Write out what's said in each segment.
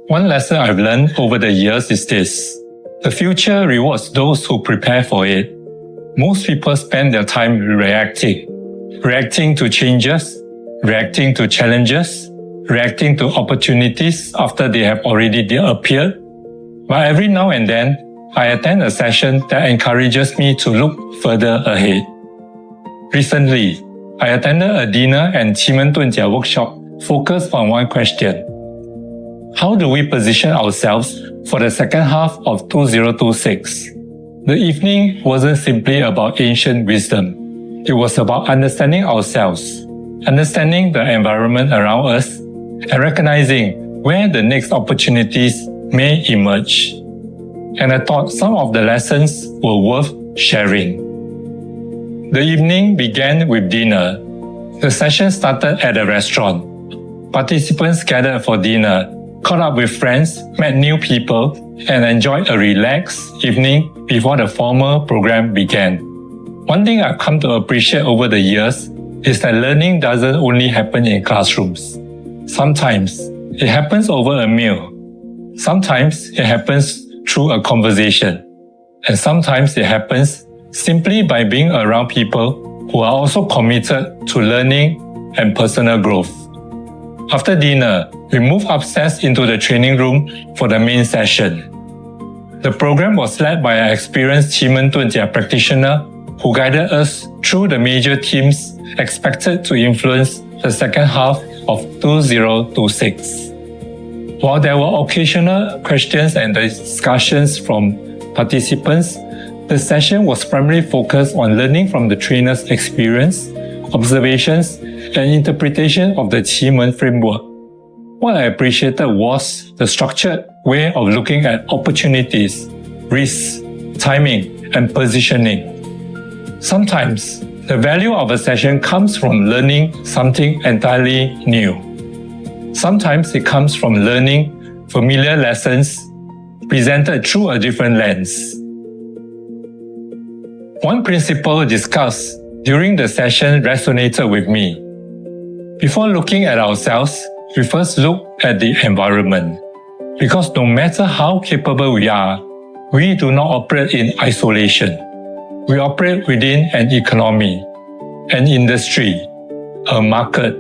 One lesson I've learned over the years is this: the future rewards those who prepare for it. Most people spend their time reacting to changes, reacting to challenges, reacting to opportunities after they have already appeared. But every now and then, I attend a session that encourages me to look further ahead. Recently, I attended a dinner and Qimen Dunjia workshop focused on one question: how do we position ourselves for the second half of 2026? The evening wasn't simply about ancient wisdom. It was about understanding ourselves, understanding the environment around us, and recognizing where the next opportunities may emerge. And I thought some of the lessons were worth sharing. The evening began with dinner. The session started at a restaurant. Participants gathered for dinner, caught up with friends, met new people, and enjoyed a relaxed evening before the formal program began. One thing I've come to appreciate over the years is that learning doesn't only happen in classrooms. Sometimes it happens over a meal. Sometimes it happens through a conversation. And sometimes it happens simply by being around people who are also committed to learning and personal growth. After dinner, we moved upstairs into the training room for the main session. The program was led by an experienced Qimen Dunjia practitioner who guided us through the major themes expected to influence the second half of 2026. While there were occasional questions and discussions from participants, the session was primarily focused on learning from the trainer's experience, observations, and interpretation of the Qimen framework. What I appreciated was the structured way of looking at opportunities, risks, timing, and positioning. Sometimes, the value of a session comes from learning something entirely new. Sometimes it comes from learning familiar lessons presented through a different lens. One principle discussed during the session resonated with me. Before looking at ourselves, we first look at the environment. Because no matter how capable we are, we do not operate in isolation. We operate within an economy, an industry, a market,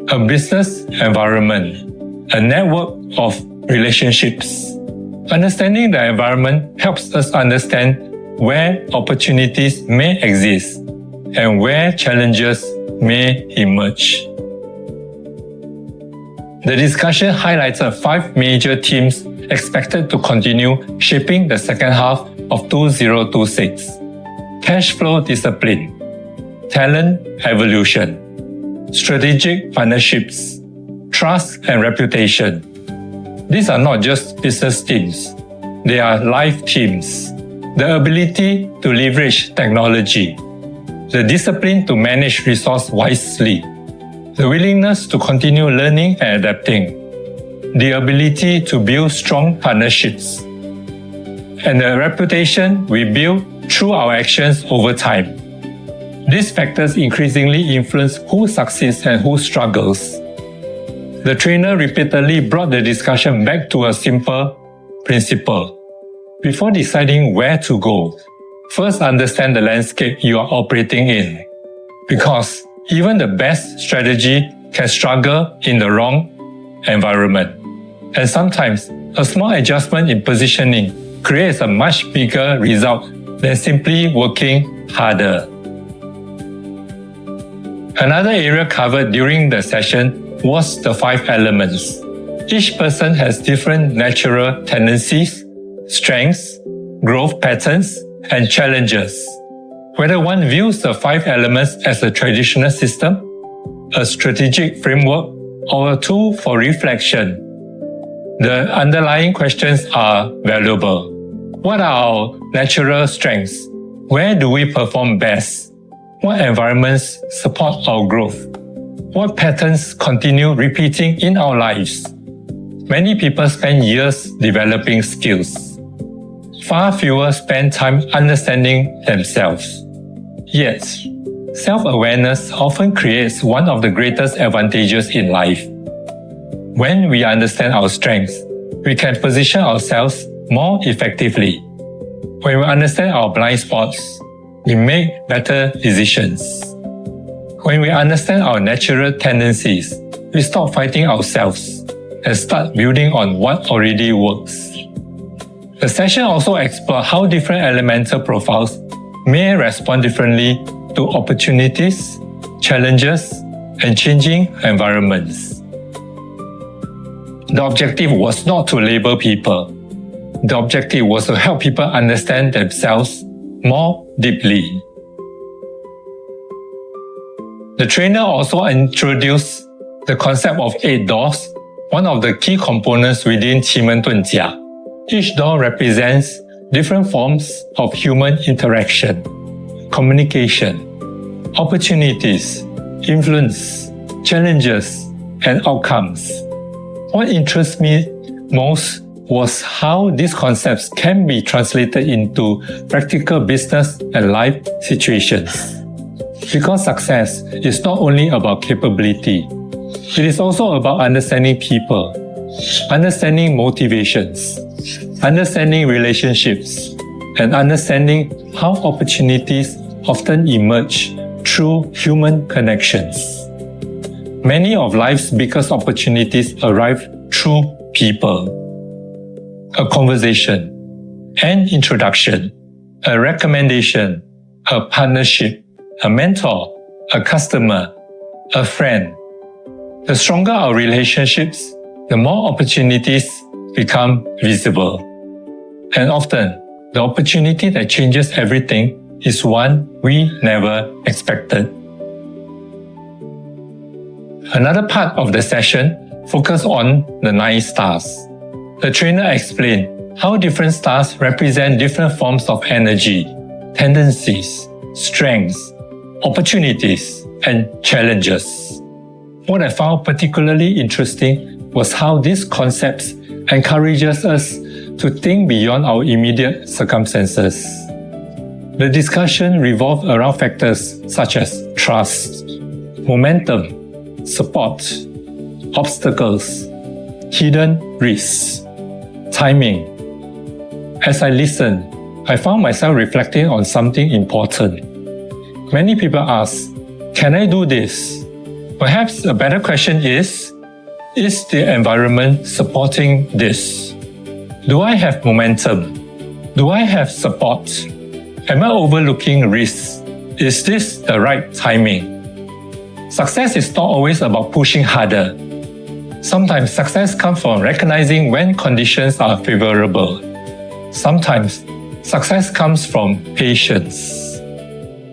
a business environment, a network of relationships. Understanding the environment helps us understand where opportunities may exist and where challenges may emerge. The discussion highlighted 5 major themes expected to continue shaping the second half of 2026. Cash flow discipline, talent evolution, strategic partnerships, trust and reputation. These are not just business themes, they are life themes. The ability to leverage technology, the discipline to manage resources wisely, the willingness to continue learning and adapting, the ability to build strong partnerships, and the reputation we build through our actions over time. These factors increasingly influence who succeeds and who struggles. The trainer repeatedly brought the discussion back to a simple principle. Before deciding where to go, first understand the landscape you are operating in. Because even the best strategy can struggle in the wrong environment. And sometimes, a small adjustment in positioning creates a much bigger result than simply working harder. Another area covered during the session was the 5 elements. Each person has different natural tendencies, strengths, growth patterns, and challenges. Whether one views the 5 elements as a traditional system, a strategic framework, or a tool for reflection, the underlying questions are valuable. What are our natural strengths? Where do we perform best? What environments support our growth? What patterns continue repeating in our lives? Many people spend years developing skills. Far fewer spend time understanding themselves. Yet, self-awareness often creates one of the greatest advantages in life. When we understand our strengths, we can position ourselves more effectively. When we understand our blind spots, we make better decisions. When we understand our natural tendencies, we stop fighting ourselves and start building on what already works. The session also explored how different elemental profiles may respond differently to opportunities, challenges, and changing environments. The objective was not to label people. The objective was to help people understand themselves more deeply. The trainer also introduced the concept of 8 doors, one of the key components within Qimen Dunjia. Each door represents different forms of human interaction, communication, opportunities, influence, challenges, and outcomes. What interests me most was how these concepts can be translated into practical business and life situations. Because success is not only about capability, it is also about understanding people, understanding motivations, understanding relationships, and understanding how opportunities often emerge through human connections. Many of life's biggest opportunities arrive through people. A conversation, an introduction, a recommendation, a partnership, a mentor, a customer, a friend. The stronger our relationships, the more opportunities become visible. And often, the opportunity that changes everything is one we never expected. Another part of the session focused on the 9 stars. The trainer explained how different stars represent different forms of energy, tendencies, strengths, opportunities, and challenges. What I found particularly interesting was how these concepts encourages us to think beyond our immediate circumstances. The discussion revolved around factors such as trust, momentum, support, obstacles, hidden risks, timing. As I listened, I found myself reflecting on something important. Many people ask, can I do this? Perhaps a better question is the environment supporting this? Do I have momentum? Do I have support? Am I overlooking risks? Is this the right timing? Success is not always about pushing harder. Sometimes success comes from recognizing when conditions are favorable. Sometimes success comes from patience.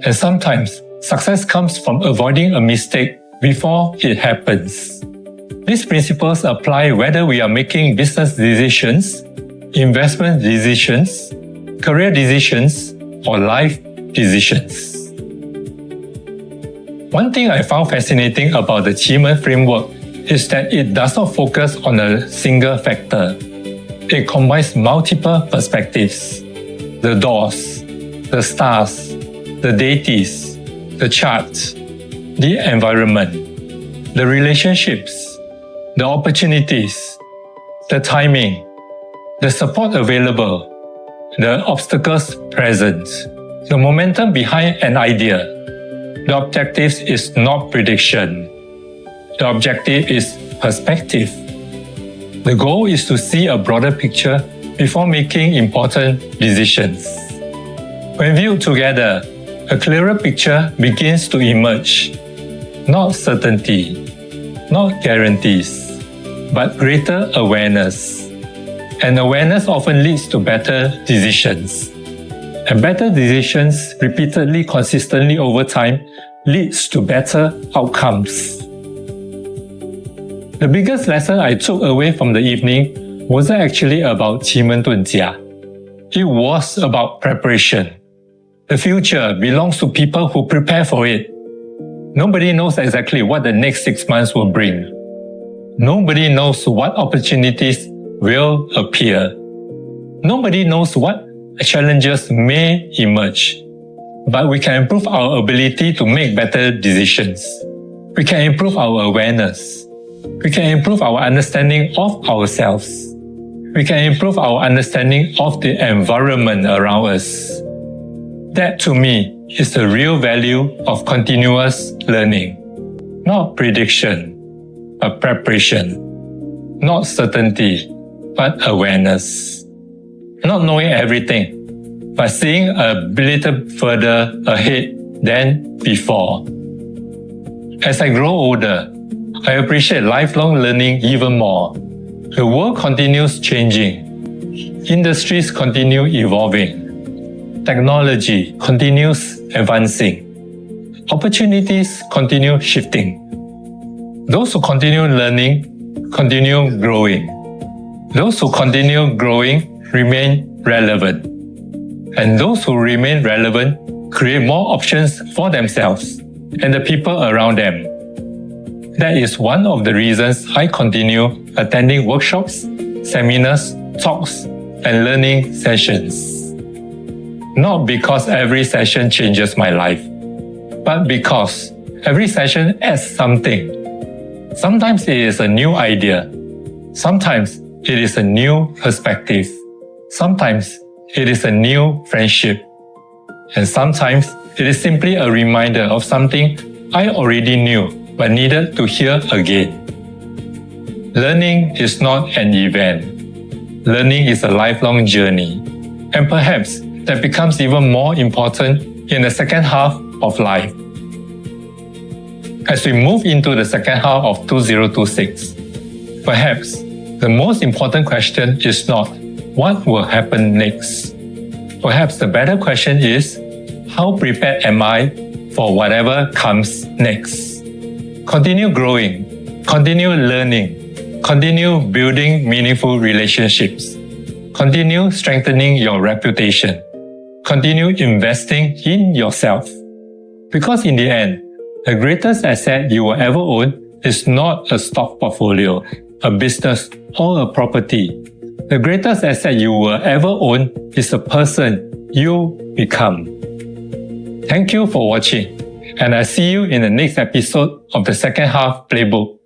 And sometimes success comes from avoiding a mistake before it happens. These principles apply whether we are making business decisions, investment decisions, career decisions, or life decisions. One thing I found fascinating about the Qimen framework is that it does not focus on a single factor. It combines multiple perspectives: the doors, the stars, the deities, the chart, the environment, the relationships, the opportunities, the timing, the support available, the obstacles present, the momentum behind an idea. The objective is not prediction. The objective is perspective. The goal is to see a broader picture before making important decisions. When viewed together, a clearer picture begins to emerge. Not certainty, not guarantees, but greater awareness. And awareness often leads to better decisions. And better decisions repeatedly, consistently over time leads to better outcomes. The biggest lesson I took away from the evening wasn't actually about Qimen Dunjia. It was about preparation. The future belongs to people who prepare for it. Nobody knows exactly what the next 6 months will bring. Nobody knows what opportunities will appear. Nobody knows what challenges may emerge. But we can improve our ability to make better decisions. We can improve our awareness. We can improve our understanding of ourselves. We can improve our understanding of the environment around us. That to me is the real value of continuous learning. Not prediction, but preparation. Not certainty, but awareness. Not knowing everything, but seeing a little further ahead than before. As I grow older, I appreciate lifelong learning even more. The world continues changing. Industries continue evolving. Technology continues advancing. Opportunities continue shifting. Those who continue learning continue growing. Those who continue growing remain relevant. And those who remain relevant create more options for themselves and the people around them. That is one of the reasons I continue attending workshops, seminars, talks, and learning sessions. Not because every session changes my life, but because every session adds something. Sometimes it is a new idea. Sometimes it is a new perspective. Sometimes it is a new friendship. And sometimes it is simply a reminder of something I already knew but needed to hear again. Learning is not an event. Learning is a lifelong journey. And perhaps that becomes even more important in the second half of life. As we move into the second half of 2026, perhaps the most important question is not what will happen next. Perhaps the better question is, how prepared am I for whatever comes next? Continue growing, continue learning, continue building meaningful relationships, continue strengthening your reputation, continue investing in yourself. Because in the end, the greatest asset you will ever own is not a stock portfolio, a business, or a property. The greatest asset you will ever own is the person you become. Thank you for watching, and I'll see you in the next episode of the second half Playbook.